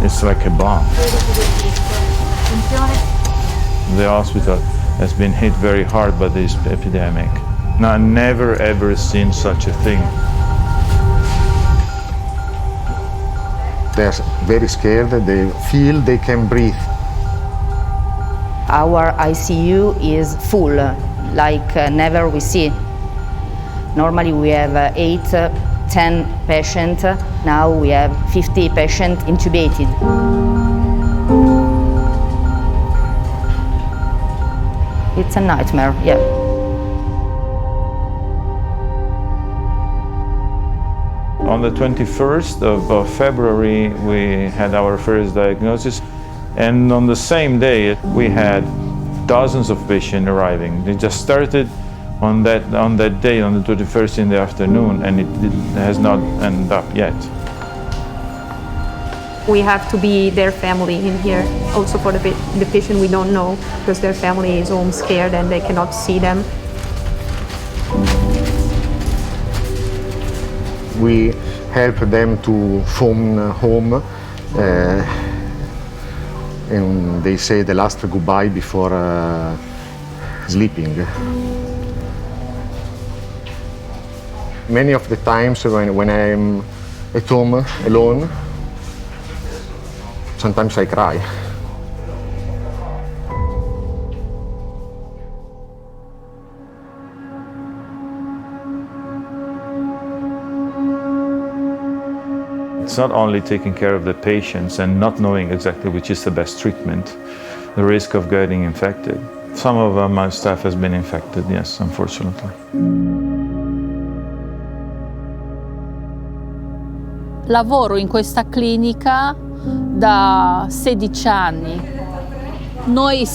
It's like a bomb. The hospital has been hit very hard by this epidemic. I've never ever seen such a thing. They're very scared, they feel they can breathe. Our ICU is full, like never we see. Normally we have 8, 10 patients. Now we have 50 patients intubated. It's a nightmare, yeah. On the 21st of February, we had our first diagnosis, and on the same day, we had dozens of patients arriving. They just started on that day, on the 21st in the afternoon, and it has not ended up yet. We have to be their family in here, also for the patient we don't know, because their family is home scared and they cannot see them. We help them to phone home, and they say the last goodbye before sleeping. Many of the times when I'm at home alone, sometimes I cry. It's not only taking care of the patients and not knowing exactly which is the best treatment, the risk of getting infected. Some of my staff has been infected, yes, unfortunately. Lavoro in questa clinica da 16 anni. Noi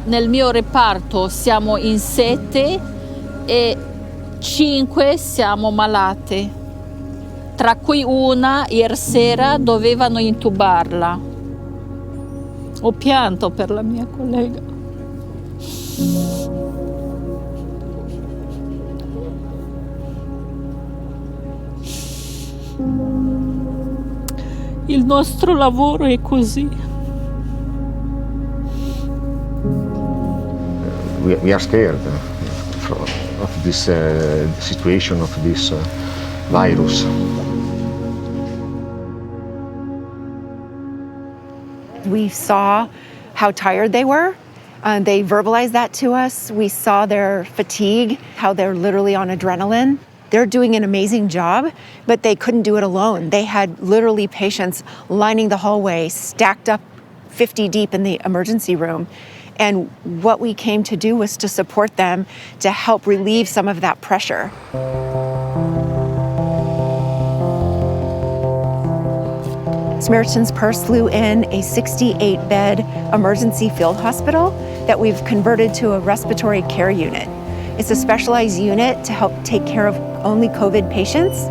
nel mio reparto siamo in 7 e 5 siamo malate, tra cui una ieri sera dovevano intubarla. Ho pianto per la mia collega. Il nostro lavoro è così. We are scared of this situation, of this virus. We saw how tired they were. They verbalized that to us. We saw their fatigue, how they're literally on adrenaline. They're doing an amazing job, but they couldn't do it alone. They had literally patients lining the hallway, stacked up 50 deep in the emergency room. And what we came to do was to support them to help relieve some of that pressure. Samaritan's Purse flew in a 68-bed emergency field hospital that we've converted to a respiratory care unit. It's a specialized unit to help take care of only COVID patients.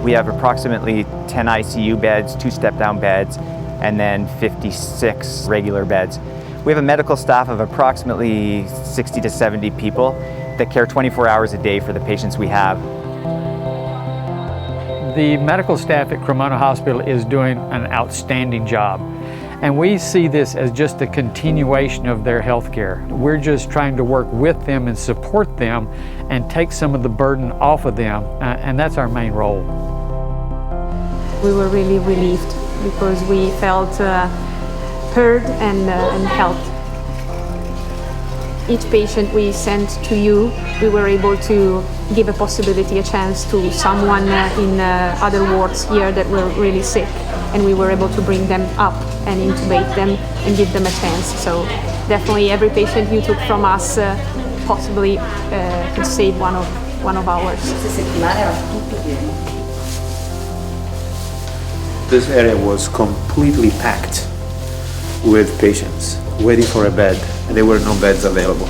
We have approximately 10 ICU beds, 2 step-down beds, and then 56 regular beds. We have a medical staff of approximately 60 to 70 people that care 24 hours a day for the patients we have. The medical staff at Cremona Hospital is doing an outstanding job. And we see this as just a continuation of their health care. We're just trying to work with them and support them and take some of the burden off of them, and that's our main role. We were really relieved because we felt heard and helped. Each patient we sent to you, we were able to give a possibility, a chance to someone in other wards here that were really sick, and we were able to bring them up and intubate them and give them a chance. So definitely every patient you took from us possibly could save one of ours. This area was completely packed with patients waiting for a bed, and there were no beds available.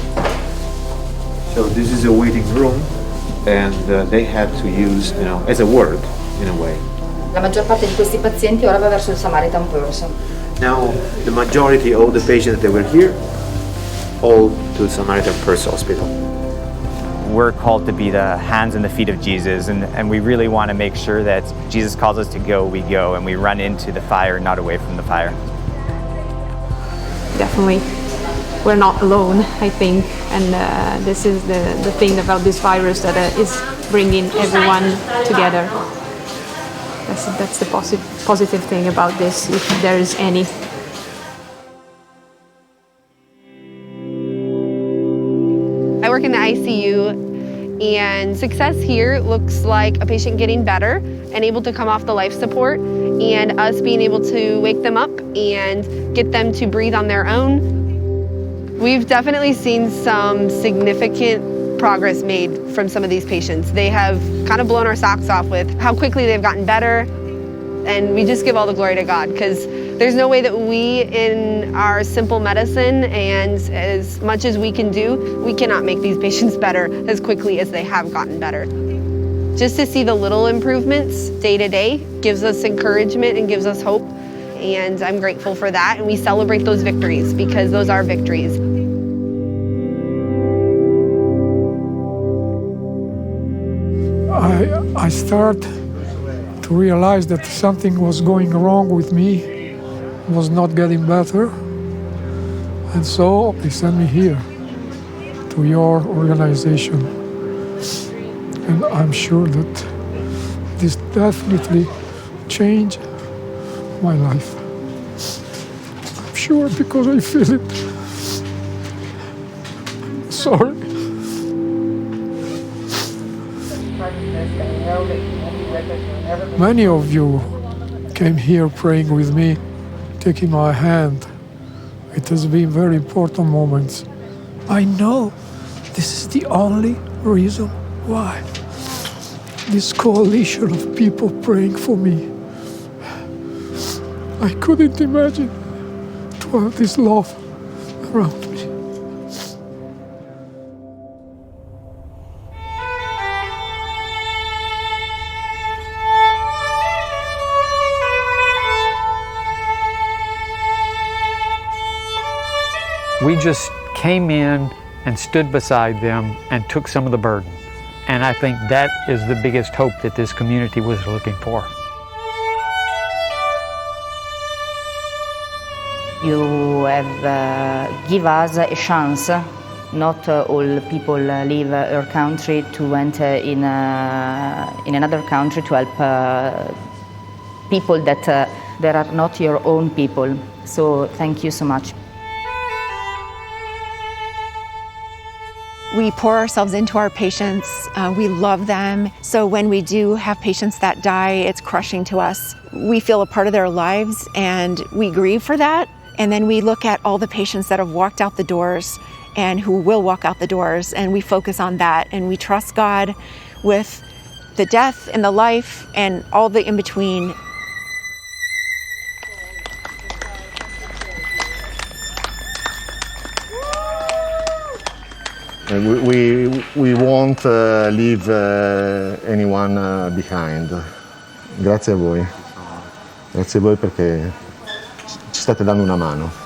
So this is a waiting room, and they had to use, as a ward, in a way. La maggior parte di questi pazienti ora va verso il Samaritan Purse. Now, the majority of the patients that were here, all to Samaritan Purse Hospital. we're called to be the hands and the feet of Jesus, and we really want to make sure that Jesus calls us to go, we go, and we run into the fire, not away from the fire. Definitely, we're not alone, I think, and this is the thing about this virus that is bringing everyone together. That's the positive thing about this, if there is any. I work in the ICU, and success here looks like a patient getting better and able to come off the life support, and us being able to wake them up and get them to breathe on their own. We've definitely seen some significant progress made from some of these patients. They have kind of blown our socks off with how quickly they've gotten better, and we just give all the glory to God, because there's no way that we, in our simple medicine and as much as we can do, we cannot make these patients better as quickly as they have gotten better. Just to see the little improvements day to day gives us encouragement and gives us hope, and I'm grateful for that, and we celebrate those victories because those are victories. I start to realize that something was going wrong with me, was not getting better, and so they sent me here to your organization, and I'm sure that this definitely changed my life. I'm sure because I feel it. Sorry. Many of you came here praying with me, taking my hand. It has been very important moments. I know this is the only reason why. This coalition of people praying for me. I couldn't imagine to have this love around me. We just came in and stood beside them and took some of the burden. And I think that is the biggest hope that this community was looking for. You have give us a chance. Not all people leave our country to enter in another country to help people that are not your own people. So thank you so much. We pour ourselves into our patients. We love them. So when we do have patients that die, it's crushing to us. We feel a part of their lives and we grieve for that. And then we look at all the patients that have walked out the doors and who will walk out the doors, and we focus on that. And we trust God with the death and the life and all the in-between. We won't leave anyone behind. Grazie a voi. Grazie a voi perché ci state dando una mano.